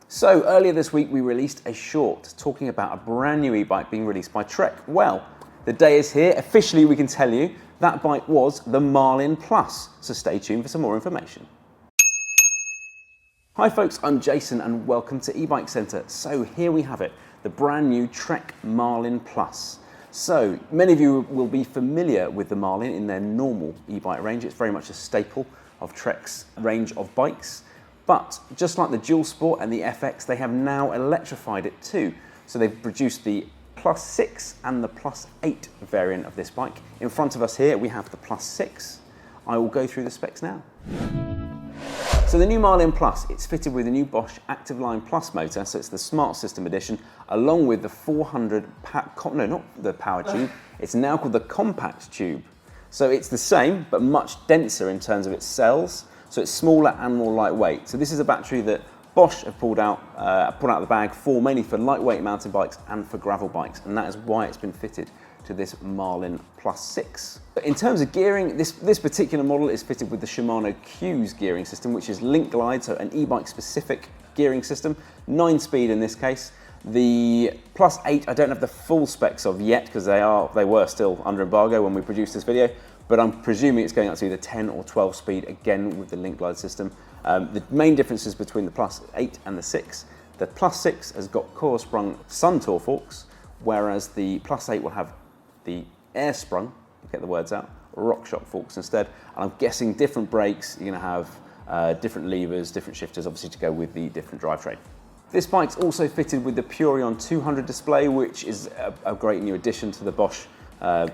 So earlier this week we released a short talking about a brand new e-bike being released by Trek. Well, the day is here. Officially we can tell you that bike was the Marlin Plus. So stay tuned for some more information. Hi folks, I'm Jason and welcome to eBike-centre. So here we have it, the brand new Trek Marlin Plus. So many of you will be familiar with the Marlin in their normal e-bike range. It's very much a staple of Trek's range of bikes. But just like the Dual Sport and the FX, they have now electrified it too. So they've produced the Plus 6 and the Plus 8 variant of this bike. In front of us here, we have the Plus 6. I will go through the specs now. So the new Marlin Plus, it's fitted with the new Bosch Active Line Plus motor, so it's the Smart System edition, along with the 400, not the power tube, it's now called the compact tube. So it's the same, but much denser in terms of its cells. So it's smaller and more lightweight. So this is a battery that Bosch have pulled out of the bag mainly for lightweight mountain bikes and for gravel bikes, and that is why it's been fitted to this Marlin Plus 6. In terms of gearing, this particular model is fitted with the Shimano Q's gearing system, which is link glide, so an e-bike specific gearing system, 9-speed in this case. The Plus 8 I don't have the full specs of yet because they were still under embargo when we produced this video, but I'm presuming it's going up to either 10 or 12 speed, again with the link glide system. The main differences between the Plus 8 and the 6, the Plus 6 has got coil-sprung Suntour forks, whereas the Plus 8 will have the air-sprung, get the words out, RockShox forks instead, and I'm guessing different brakes, you're going to have different levers, different shifters, obviously to go with the different drivetrain. This bike's also fitted with the Purion 200 display, which is a great new addition to the Bosch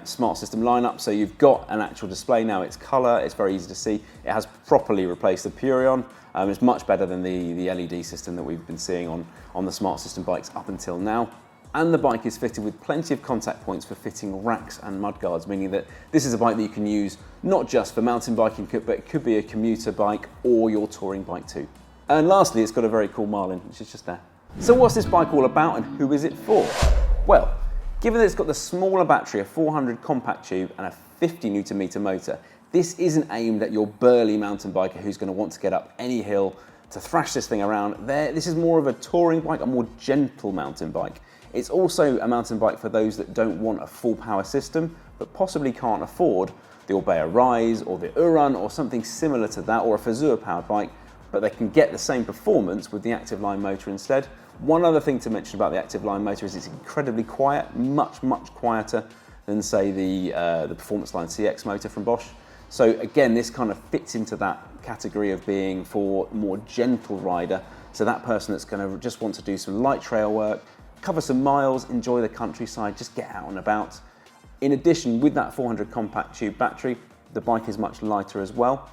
Smart System lineup. So you've got an actual display now, it's colour, it's very easy to see. It has properly replaced the Purion. It's much better than the LED system that we've been seeing on the Smart System bikes up until now. And the bike is fitted with plenty of contact points for fitting racks and mudguards, meaning that this is a bike that you can use not just for mountain biking, but it could be a commuter bike or your touring bike too. And lastly, it's got a very cool Marlin, which is just there. So what's this bike all about and who is it for? Well, given that it's got the smaller battery, a 400 compact tube and a 50 Nm motor, this isn't aimed at your burly mountain biker who's going to want to get up any hill to thrash this thing around. This is more of a touring bike, a more gentle mountain bike. It's also a mountain bike for those that don't want a full power system, but possibly can't afford the Orbea Rise or the Uran or something similar to that, or a Fazua powered bike, but they can get the same performance with the Active Line motor instead. One other thing to mention about the Active Line motor is it's incredibly quiet, much quieter than say the Performance Line CX motor from Bosch. So again, this kind of fits into that category of being for a more gentle rider. So that person that's going to just want to do some light trail work, cover some miles, enjoy the countryside, just get out and about. In addition, with that 400 compact tube battery, the bike is much lighter as well.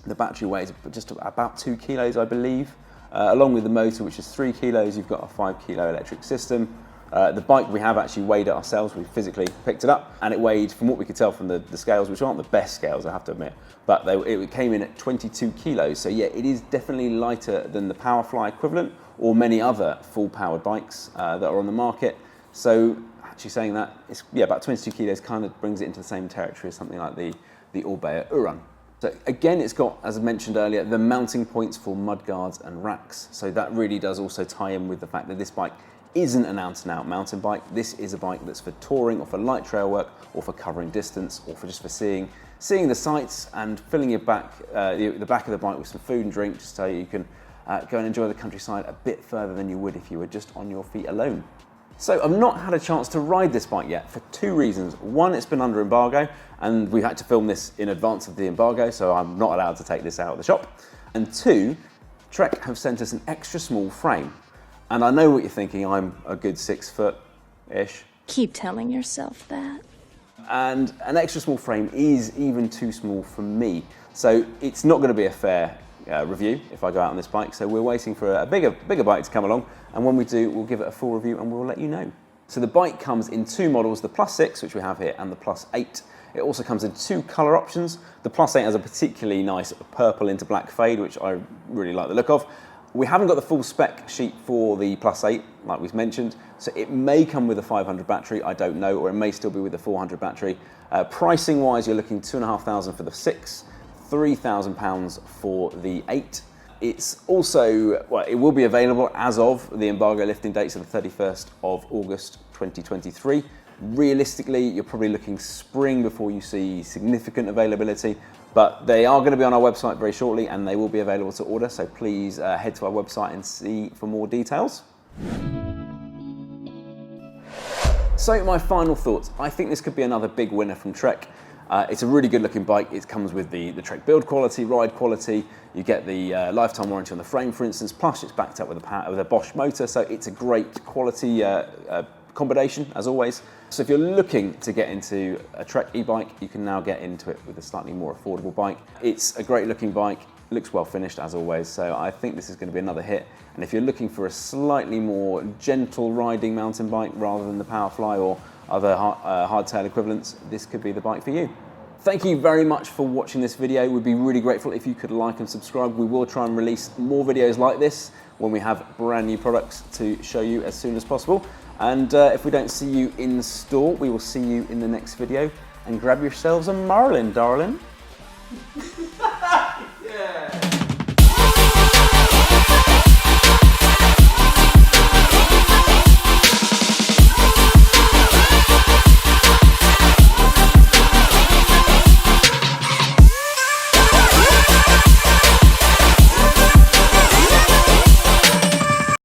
The battery weighs just about 2 kilos, I believe. Along with the motor, which is 3 kilos, you've got a 5 kilo electric system. The bike, we have actually weighed it ourselves. We physically picked it up and it weighed, from what we could tell from the scales, which aren't the best scales, I have to admit, but it came in at 22 kilos. So yeah, it is definitely lighter than the Powerfly equivalent or many other full powered bikes that are on the market. So actually saying that, it's about 22 kilos kind of brings it into the same territory as something like the Orbea Uran. So again, it's got, as I mentioned earlier, the mounting points for mudguards and racks. So that really does also tie in with the fact that this bike isn't an out-and-out mountain bike. This is a bike that's for touring or for light trail work or for covering distance or for just for seeing the sights and filling your back, the back of the bike with some food and drink, just so you can go and enjoy the countryside a bit further than you would if you were just on your feet alone. So I've not had a chance to ride this bike yet for 2 reasons. One, it's been under embargo and we had to film this in advance of the embargo, so I'm not allowed to take this out of the shop. And 2, Trek have sent us an extra small frame. And I know what you're thinking, I'm a good 6 foot-ish. Keep telling yourself that. And an extra small frame is even too small for me. So it's not going to be a fair review if I go out on this bike. So we're waiting for a bigger bike to come along. And when we do, we'll give it a full review and we'll let you know. So the bike comes in 2 models, the Plus 6, which we have here, and the Plus 8. It also comes in 2 colour options. The Plus 8 has a particularly nice purple into black fade, which I really like the look of. We haven't got the full spec sheet for the Plus 8, like we've mentioned, so it may come with a 500 battery, I don't know, or it may still be with a 400 battery. Pricing-wise, you're looking £2,500 for the 6, £3,000 for the 8. It's also, well, it will be available as of the embargo lifting dates of the 31st of August 2023. Realistically, you're probably looking spring before you see significant availability, but they are going to be on our website very shortly and they will be available to order, so please head to our website and see for more details. So my final thoughts, I think this could be another big winner from Trek. It's a really good looking bike. It comes with the Trek build quality, ride quality. You get the lifetime warranty on the frame, for instance, plus it's backed up with a Bosch motor, so it's a great quality combination, as always. So if you're looking to get into a Trek e-bike, you can now get into it with a slightly more affordable bike. It's a great looking bike, looks well finished as always, so I think this is going to be another hit. And if you're looking for a slightly more gentle riding mountain bike rather than the Powerfly or other hardtail equivalents, this could be the bike for you. Thank you very much for watching this video. We'd be really grateful if you could like and subscribe. We will try and release more videos like this when we have brand new products to show you as soon as possible. And if we don't see you in store, we will see you in the next video. And grab yourselves a Marlin, darling.